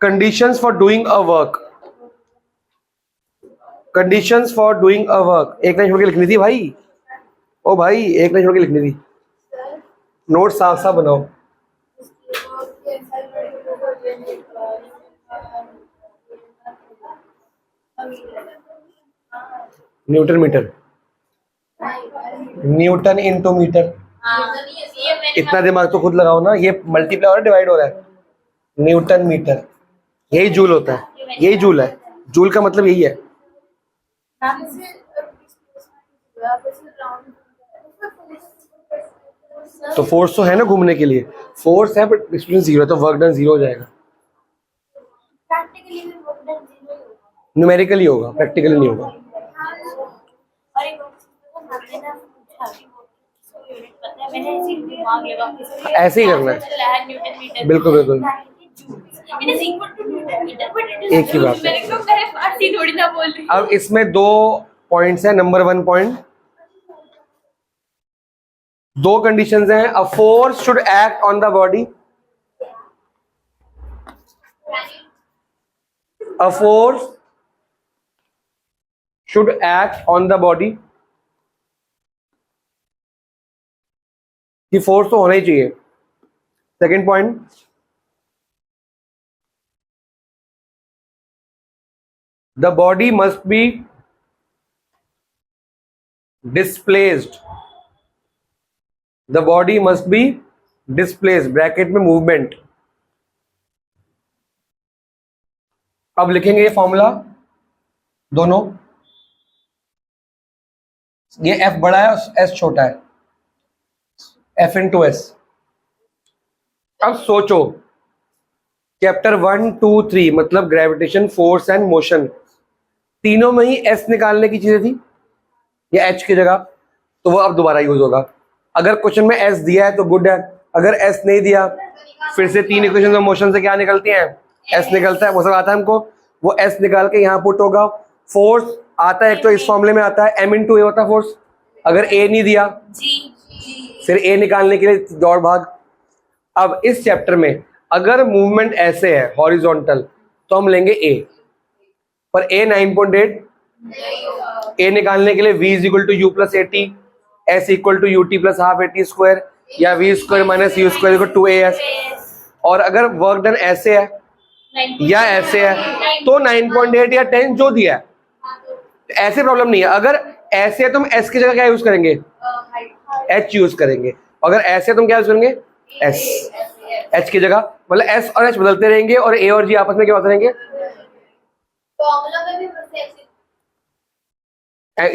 conditions for doing a work, conditions for doing a work. एक लाइन छोड़ के लिखनी थी भाई, ओ भाई एक लाइन छोड़ के लिखनी थी। नोट साफ साफ बनाओ। Newton metre, newton into metre. इतना दिमाग तो खुद लगाओ ना, ये मल्टीप्लाई हो रहा है डिवाइड हो रहा है। न्यूटन मीटर, यही जूल होता है, यही जूल है, जूल का मतलब यही है। तो फोर्स तो है ना घूमने के लिए, फोर्स है बट डिस्प्लेसमेंट जीरो है, तो वर्क डन जीरो हो जाएगा। न्यूमेरिकली होगा, प्रैक्टिकली नहीं होगा। ऐसे ही करना है, बिल्कुल बिल्कुल एक ही बात है। थोड़ी ना बोल रही। अब इसमें 2 पॉइंट्स है। नंबर 1 पॉइंट, 2 कंडीशंस हैं। A force should act on the body, a force should act on the body, कि फोर्स तो होना ही चाहिए। Second point, the body must be displaced, the body must be displaced, bracket में मूवमेंट। अब लिखेंगे ये फॉर्मूला दोनों, ये F बड़ा है और S छोटा है, F इंटू एस। अब सोचो चैप्टर 1, 2, 3 मतलब ग्रेविटेशन, फोर्स एंड मोशन, तीनों में ही S निकालने की चीजें थी या H की जगह, तो वो अब दोबारा यूज होगा। अगर क्वेश्चन में S दिया है तो गुड है, अगर S नहीं दिया फिर से 3 इक्वेशन ऑफ मोशन से क्या निकलती हैं, S निकलता है। वो सब आता है हमको, वो S निकाल के यहाँ पुट होगा। फोर्स आता है एक तो इस फॉर्मूले में आता है M इंटू ए होता है फोर्स। अगर A नहीं दिया फिर A निकालने के लिए दौड़ भाग। अब इस चैप्टर में अगर मूवमेंट ऐसे है हॉरिजॉन्टल तो हम लेंगे A, पर A 9.8, A निकालने के लिए V is equal to u plus a t, S equal to u t plus half a t square, या V square minus u square equal to AS। और अगर वर्क डन ऐसे है या ऐसे है तो 9.8 या 10 जो दिया है, ऐसे प्रॉब्लम नहीं है। अगर ऐसे है तो हम S की जगह क्या यूज करेंगे, H यूज करेंगे। अगर ऐसे है तो हम क्या यूज करेंगे, S, H की जगह, मतलब S और H बदलते रहेंगे और A और G आपस में क्या होते रहेंगे,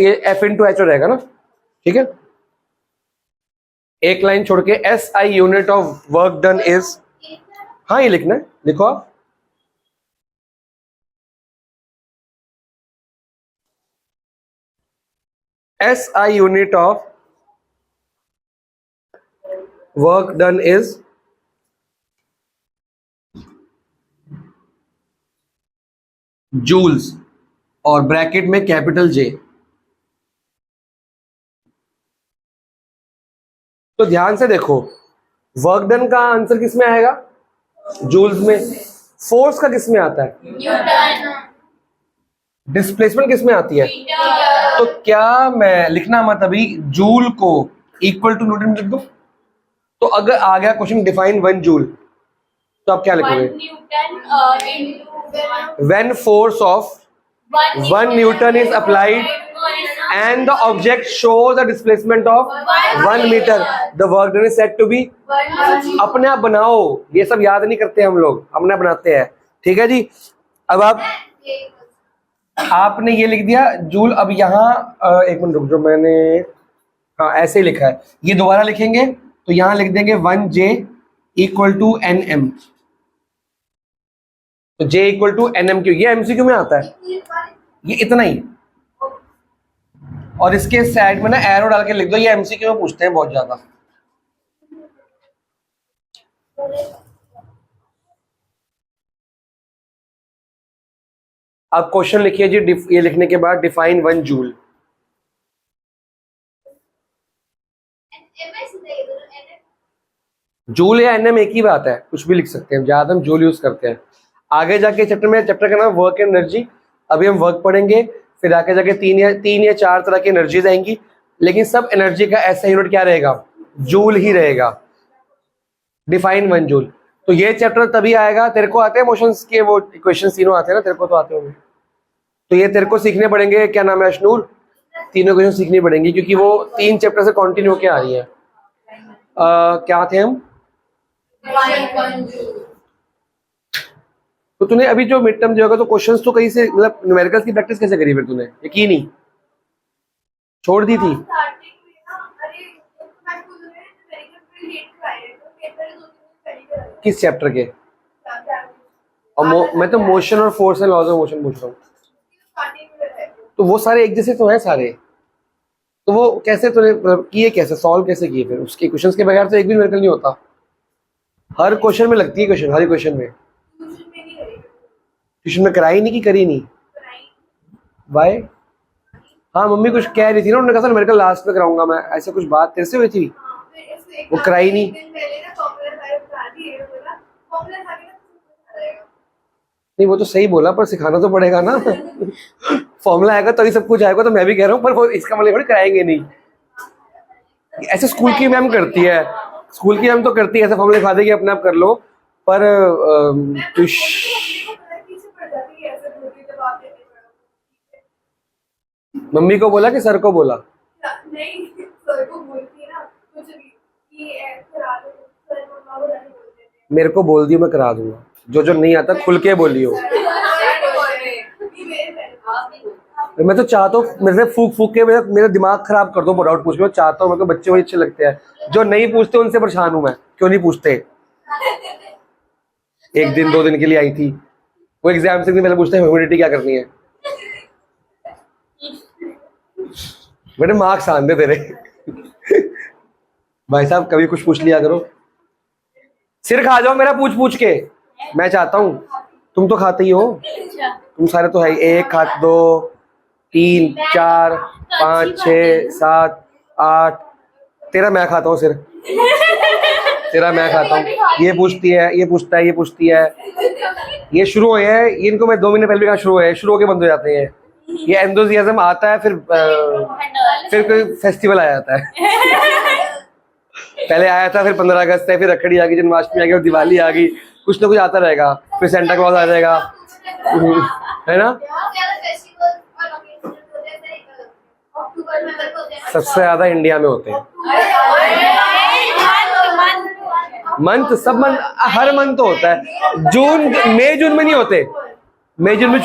ये F इंटू एच रहेगा ना, ठीक है। एक लाइन छोड़ के SI unit of work done is, हाँ ये लिखना है, लिखो आप। SI unit of work done is joules और ब्रैकेट में कैपिटल J। तो ध्यान से देखो, वर्क डन का आंसर किस में आएगा, जूल्स में। फोर्स का किस में आता है, डिस्प्लेसमेंट किस में आती है। तो क्या मैं लिखना मत अभी जूल को इक्वल टू न्यूटन लिख दो। तो अगर आ गया क्वेश्चन डिफाइन 1 जूल, तो आप क्या लिखोगे, when force of 1 Newton is applied and the object shows a displacement of 1 meter, the work done is said to be। अपने आप बनाओ, ये सब याद नहीं करते हम लोग, अपने आप बनाते हैं, ठीक है जी। अब आपने ये लिख दिया जूल। अब यहाँ एक मिनट रुक, जो मैंने हाँ ऐसे ही लिखा है, ये दोबारा लिखेंगे तो यहाँ लिख देंगे 1J इक्वल टू NM। तो J इक्वल टू NM, ये MCQ में आता है, ये इतना ही। और इसके साइड में ना एरो डाल के लिख दो, ये एमसीक्यू में पूछते हैं बहुत ज्यादा। अब क्वेश्चन लिखिए जी, ये लिखने के बाद डिफाइन 1 जूल। जूल या एनएम एक ही बात है, कुछ भी लिख सकते हैं, ज्यादा हम जूल यूज करते हैं। आगे जाके चैप्टर का नाम वर्क एनर्जी, अभी हम वर्क पढ़ेंगे, फिर आगे जाके तीन या चार तरह की एनर्जीज आएंगी, लेकिन सब एनर्जी का ऐसा यूनिट क्या रहेगा, जूल ही रहेगा। Define 1 joule. तो ये चैप्टर तभी आएगा, तेरे को आते हैं मोशंस के वो इक्वेशन तीनों आते हैं ना, तेरे को तो आते होंगे, तो ये तेरे को सीखने पड़ेंगे। क्या नाम है अशनूर, तीनों इक्वेशन सीखनी पड़ेंगी क्योंकि वो 3 चैप्टर से कंटिन्यू होके आ रही है। क्या थे हम, तो तूने अभी जो मिड टर्म दिया होगा तो क्वेश्चंस तो कहीं से, मतलब न्यूमेरिकल्स की प्रैक्टिस कैसे करी फिर तूने, यकीन ही छोड़ दी थी? किस चैप्टर के? और मैं तो मोशन और force and laws of motion पूछ रहा हूँ। तो वो सारे एक जैसे तो हैं सारे, तो वो कैसे तूने किए, कैसे सॉल्व कैसे किए फिर? उसके क्वेश्चंस के बगैर तो एक भी न्यूमेरिकल नहीं होता। हर क्वेश्चन में लगती है क्वेश्चन, हर क्वेश्चन में। ट्यूशन में कराई नहीं कि करी नहीं? वाई? हाँ मम्मी कुछ कह रही थी ना, उन्होंने कहा था मेरे को लास्ट में कराऊंगा मैं, ऐसे कुछ बात तेरे से हुई थी, वो कराई नहीं। नहीं वो तो सही बोला, पर सिखाना तो पड़ेगा ना। फॉर्मूला आएगा तभी सब कुछ आएगा, तो मैं भी कह रहा हूँ, पर वो इसका मतलब थोड़ी कराएंगे नहीं। ऐसे स्कूल की मैम करती है, स्कूल की मैम तो करती है, ऐसे फॉर्मूला दिखा देगी अपने आप कर लो, पर मम्मी को बोला कि सर को बोला? नहीं, सर को बोलती है ना कुछ भी कि करा दो, सर को बोला नहीं बोलते थे। मेरे को बोल दियो, मैं करा दूंगा, जो नहीं आता खुल के बोलियो। मैं तो चाहता हूँ मेरे से फूक फूक के मेरा दिमाग खराब कर दो, डाउट पूछ लो, चाहता हूँ। मेरे को बच्चे वही अच्छे लगते हैं, जो नहीं पूछते उनसे परेशान हूँ मैं, क्यों नहीं पूछते। एक दिन 2 दिन के लिए आई थी वो, एग्जाम से पहले पूछते हैं ह्यूमिडिटी क्या करनी है। बेटे मार्क्स आन दे तेरे। भाई साहब कभी कुछ पूछ लिया करो, सिर खा जाओ मेरा पूछ पूछ के, मैं चाहता हूँ। तुम तो खाते ही हो, तुम सारे तो है। 1 खा 2 3 4 5 6 7 8, तेरा मैं खाता हूँ सिर, तेरा मैं खाता हूँ। ये पूछती है, ये पूछता है, ये पूछती है, ये शुरू हुए हैं, इनको मैं 2 महीने पहले कहा शुरू हुए, शुरू होके बंद हो जाते हैं। ये एंथुसियाज्म आता है, फिर कोई फेस्टिवल आ जाता है। पहले आया था, फिर 15 अगस्त है, फिर रखड़ी आ गई, जन्माष्टमी आ गई, दिवाली आ गई, कुछ ना कुछ आता रहेगा, फिर सेंटा क्लॉज आ जाएगा, है ना। सबसे ज्यादा इंडिया में होते हैं मंथ, सब मंथ, हर मंथ तो होता है। जून मई जून में नहीं होते, मई जून में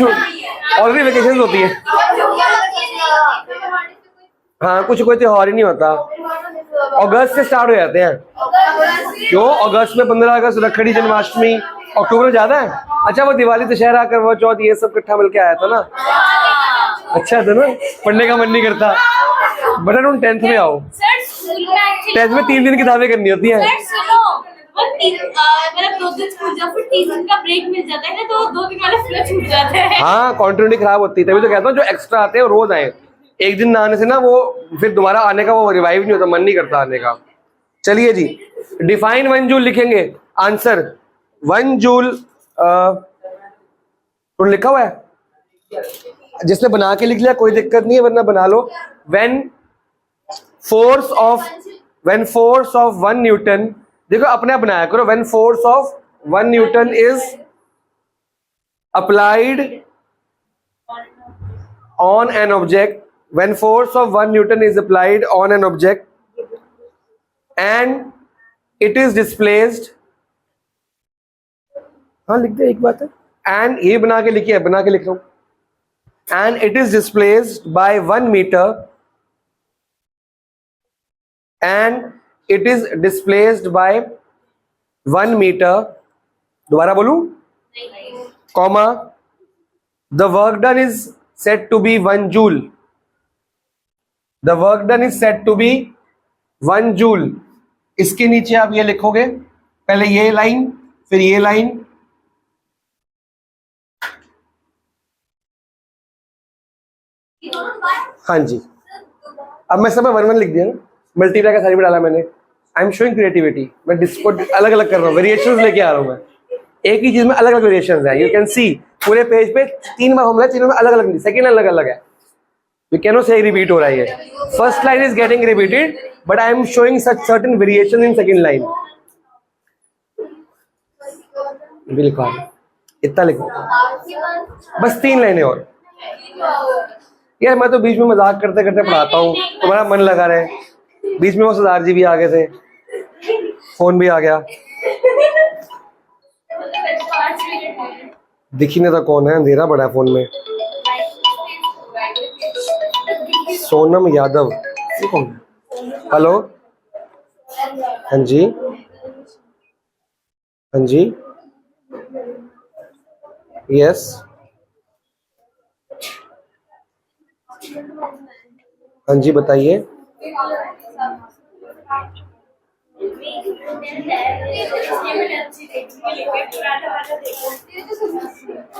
ऑलरेडी वेकेशन होती है। हाँ कुछ कोई त्योहार ही नहीं होता, अगस्त से स्टार्ट हो जाते हैं। क्यों? अगस्त में 15 अगस्त, रखड़ी, जन्माष्टमी, अक्टूबर में ज्यादा है। अच्छा वो दिवाली, दशहरा, करवा चौथ, ये सब इकट्ठा मिलके आया था ना, अच्छा था ना, पढ़ने का मन नहीं करता। बट तुम 10th में आओ, 10th में 3 दिन किताबें करनी होती है। मतलब 2 दिन छूट जाओ, फिर 3 दिन का ब्रेक मिल जाता है ना, तो 2 दिन वाले फ्लो छूट जाते हैं। हाँ कॉन्टिन्यूटी खराब होती है, तभी तो कहता हूँ जो एक्स्ट्रा आते हैं वो रोज आए। एक दिन ना आने से ना वो फिर दोबारा आने का वो रिवाइव नहीं होता, मन नहीं करता आने का। चलिए जी, डिफाइन 1 जूल लिखेंगे। आंसर 1 जूल तो लिखा हुआ है, जिसने बना के लिख लिया कोई दिक्कत नहीं है, वरना बना लो। व्हेन फोर्स ऑफ 1 न्यूटन, देखो अपने आप बनाया करो। When force of 1 Newton is applied on an object, when force of 1 Newton is applied on an object and it is displaced, हाँ लिख दे, एक बात है, and ये बना के लिखिए, बना के लिख रहा हूँ, and it is displaced by 1 meter, and it is displaced by 1 meter, दोबारा बोलूं, comma, the work done is said to be 1 joule, the work done is said to be 1 joule। इसके नीचे आप ये लिखोगे, पहले ये लाइन, फिर ये लाइन, हाँ जी, अब मैं सब में 1 1 लिख दिया ना, मल्टीप्लाई का सारी में डाला मैंने। आई एम शोइंग क्रिएटिविटी, मैं डिस्को अलग अलग कर रहा हूँ, वेरिएशंस लेके आ रहा हूँ मैं। एक ही चीज में अलग अलग वेरिएशंस है, यू कैन सी पूरे पेज पे 3 बार फॉर्मूला, तीनों में अलग अलग, सेकंड अलग अलग है, यू कैन नॉट से रिपीट हो रहा है ये। First line is getting repeated but I am showing such certain variation in second line. बिल्कुल इतना लिखो, बस 3 लाइनें और। यार मैं तो बीच में मजाक करते करते पढ़ाता हूँ, तुम्हारा मन लगा रहे। बीच में वो सरदार जी भी आ गए थे, फोन भी आ गया, दिख ही नहीं था कौन है, अंधेरा बड़ा है फोन में। सोनम यादव, ये कौन है? हेलो, हाँ जी, हाँ जी, यस, हाँ जी बताइए।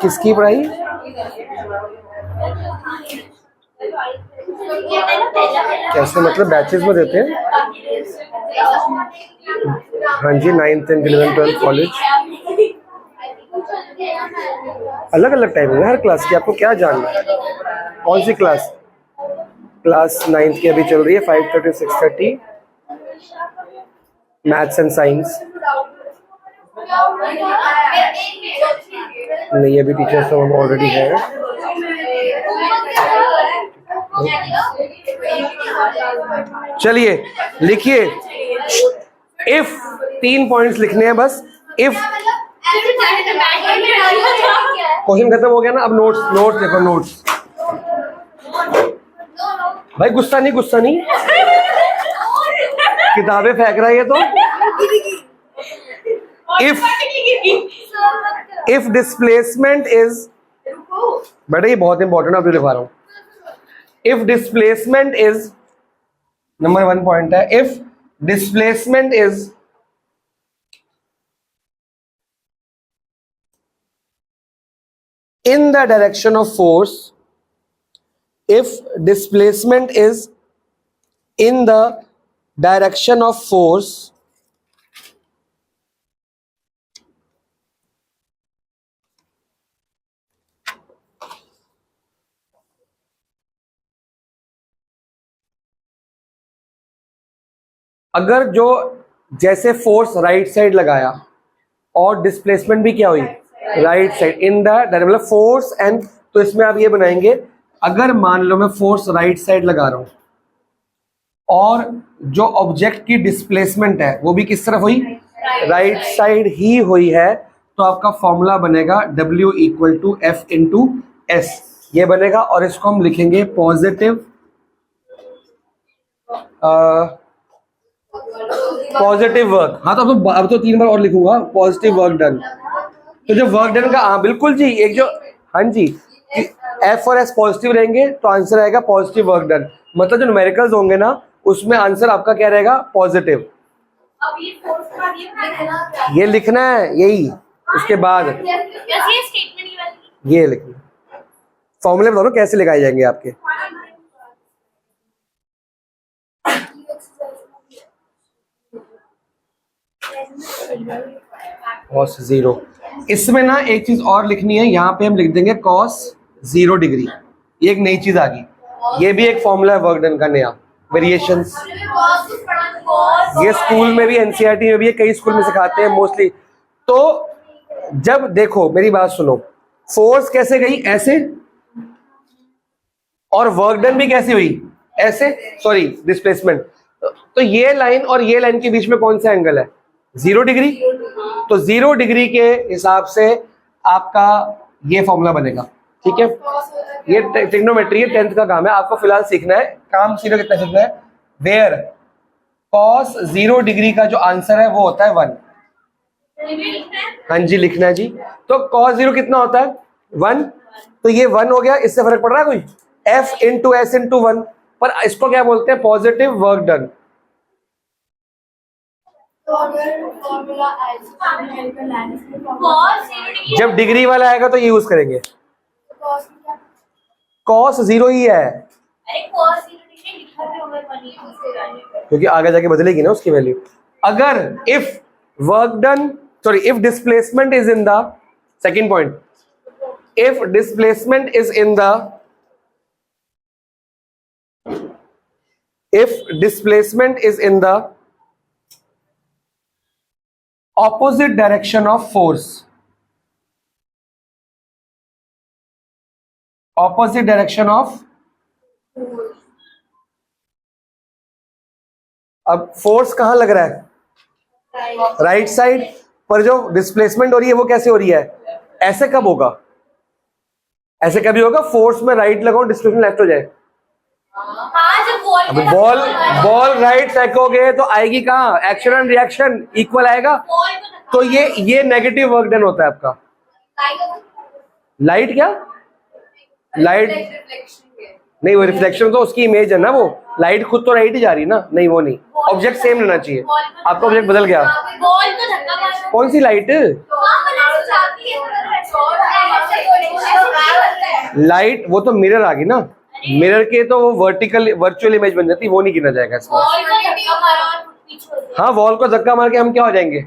किसकी पढ़ाई? कैसे मतलब बैचेस में देते हैं? हाँ जी, 9th and 11th 12th college, अलग अलग टाइमिंग है हर क्लास की। आपको क्या जानना है, कौन सी क्लास? क्लास 9th की अभी चल रही है, 5:30 6:30, मैथ्स एंड साइंस। नहीं, अभी टीचर्स तो हम ऑलरेडी हैं। चलिए लिखिए, इफ 3 पॉइंट्स लिखने हैं बस। इफ क्वेश्चन खत्म हो गया ना, अब नोट्स, नोट्स देखो, नोट्स। भाई गुस्सा नहीं, गुस्सा नहीं, किताबें फेंक रहा है ये तो। इफ डिस्प्लेसमेंट इज, बेटा ये बहुत इंपॉर्टेंट है, लिखवा रहा हूं। If displacement is, number 1 point है, if displacement is in the direction of force, if displacement is in the direction of force, अगर जो जैसे फोर्स राइट साइड लगाया और डिस्प्लेसमेंट भी क्या हुई राइट साइड, इन द मतलब फोर्स एंड, तो इसमें आप ये बनाएंगे, अगर मान लो मैं फोर्स राइट साइड लगा रहा हूं और जो ऑब्जेक्ट की डिस्प्लेसमेंट है वो भी किस तरफ हुई, राइट साइड ही हुई है, तो आपका फॉर्मूला बनेगा W = F × S, ये बनेगा। और इसको हम लिखेंगे पॉजिटिव पॉजिटिव वर्क। हाँ तो अब तो 3 बार और लिखूंगा, पॉजिटिव वर्क डन। तो जो वर्क डन का, हाँ बिल्कुल जी, एक जो, हाँ जी, F और S पॉजिटिव रहेंगे तो आंसर आएगा पॉजिटिव वर्क डन। मतलब जो न्यूमेरिकल्स होंगे ना उसमें आंसर आपका क्या रहेगा, पॉजिटिव। अब ये फोर्स का ये लिखना है, यही उसके बाद ये लिखना। फॉर्मूले बताओ कैसे लगाए जाएंगे आपके। cos 0, इसमें ना एक चीज और लिखनी है, यहाँ पे हम लिख देंगे cos 0 डिग्री। ये एक नई चीज आ गई, ये भी एक फॉर्मूला है वर्क डन का नया, वेरिएशंस। ये स्कूल में भी, एनसीईआरटी में भी, कई स्कूल में सिखाते हैं मोस्टली। तो जब देखो मेरी बात सुनो, फोर्स कैसे गई, ऐसे, और वर्क डन भी कैसे हुई, ऐसे, सॉरी डिस्प्लेसमेंट। तो ये लाइन और ये लाइन के बीच में कौन सा एंगल है, 0 डिग्री। तो 0 डिग्री के हिसाब से आपका ये फॉर्मूला बनेगा, ठीक है। ये ट्रिग्नोमेट्री है, 10th का काम है, आपको फिलहाल सीखना है। काम सीखना कितना सीखना है, वेयर cos 0 डिग्री का जो आंसर है वो होता है 1। हाँ जी लिखना है जी। तो cos 0 कितना होता है, 1। तो ये 1 हो गया, इससे फर्क पड़ रहा है कोई, F × S × 1। पर इसको क्या बोलते हैं, पॉजिटिव वर्क डन। जब डिग्री वाला आएगा तो ये यूज करेंगे, cos 0 ही है, अरे cos 0 डिग्री लिखा भी होगा पानी उसके जाने क्योंकि आगे जाके बदलेगी ना उसकी वैल्यू। अगर if work done sorry if displacement is in the second point, if displacement is in the if displacement is in the opposite direction of force, opposite direction of, अब फोर्स कहां लग रहा है? राइट साइड पर जो डिस्प्लेसमेंट हो रही है वो कैसे हो रही है? ऐसे कब होगा? ऐसे कभी होगा फोर्स में राइट लगाओ डिस्प्लेसमेंट लेफ्ट हो जाए। हाँ जब बॉल अभी बॉल राइट फेंकोगे तो आएगी कहाँ? एक्शन एंड रिएक्शन इक्वल आएगा। तो ये नेगेटिव वर्क डन होता है आपका। लाइट क्या? लाइट नहीं, वो रिफ्लेक्शन तो उसकी इमेज है ना, वो लाइट खुद तो राइट ही जा रही है ना। नहीं वो नहीं, ऑब्जेक्ट सेम रहना चाहिए। आपका ऑब्जेक्ट बदल गया। बॉल को धक्का मारो। कौन सी लाइट? लाइट वो तो मिरर आ गई ना, मिरर के तो वर्टिकल वर्चुअल इमेज बन जाती है, वो नहीं गिना जाएगा इसमें। बॉल को धक्का मारो और पीछे हो जाए। हाँ वॉल को धक्का मार के हम क्या हो जाएंगे?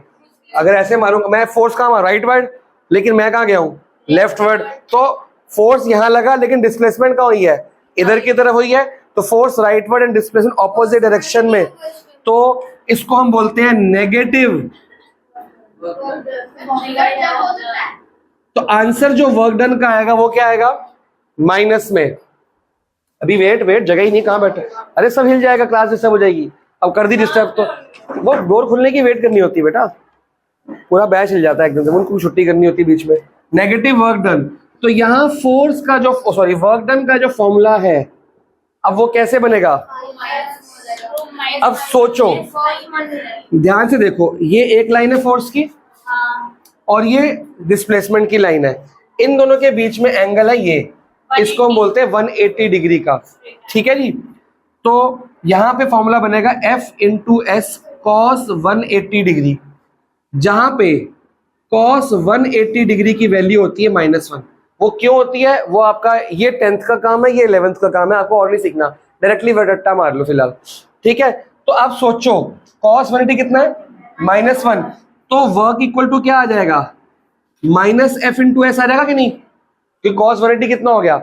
अगर ऐसे मारूंगा मैं, फोर्स कहाँ मार? राइट वर्ड, लेकिन मैं कहाँ गया हूँ? Left word. तो फोर्स यहाँ लगा लेकिन डिस्प्लेसमेंट कहाँ हुई है? इधर की तरफ हुई है। तो force right word and displacement opposite direction में, तो इसको हम बोलते हैं नेगेटिव। तो आंसर जो वर्क डन का आएगा वो क्या आएगा? माइनस में। अभी वेट जगह ही नहीं, कहाँ बैठे? अरे सब हिल जाएगा, क्लास डिस्टर्ब हो जाएगी। अब कर दी डिस्टर्ब तो वो डोर खुलने की वेट करनी होती है बेटा, पूरा बैच हिल जाता है एकदम से, उनको छुट्टी करनी होती है बीच में। Negative work done. तो यहाँ फोर्स का जो सॉरी वर्क डन का जो फॉर्मूला है, अब वो कैसे बनेगा? अब सोचो, ध्यान से देखो, ये एक लाइन है फोर्स की और ये डिस्प्लेसमेंट की लाइन है। इन दोनों के बीच में एंगल है ये, इसको हम बोलते हैं 180 डिग्री का। ठीक है जी। तो यहां पे फॉर्मूला बनेगा F into S cos 180 degree, जहां पे कॉस 180 डिग्री की वैल्यू होती है -1। वो क्यों होती है? वो आपका ये 10th का काम है, ये 11th का काम है, आपको और नहीं सीखना, डायरेक्टली रट्टा मार लो फिलहाल। ठीक है। तो आप सोचो कॉस 180 कितना है? -1। तो वर्क इक्वल टू क्या आ जाएगा? -F इंटू एस आ जाएगा कि नहीं? कि cos 180 कितना हो गया?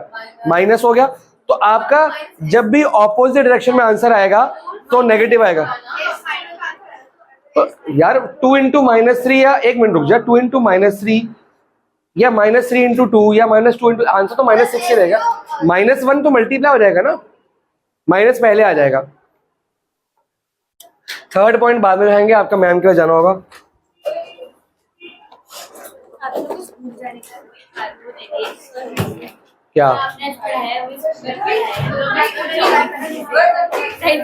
माइनस हो गया। तो आपका जब भी ऑपोजिट डायरेक्शन में आंसर आएगा तो नेगेटिव आएगा। तो यार 2 इंटू -3 या एक मिनट रुक जा, 2 इंटू -3 या -3 इंटू 2 या -2 इंटू, आंसर तो -6 ही रहेगा। -1 तो मल्टीप्लाई हो जाएगा ना, माइनस पहले आ जाएगा। थर्ड पॉइंट बाद में रहेंगे, आपका मैम के पास जाना होगा। क्या? है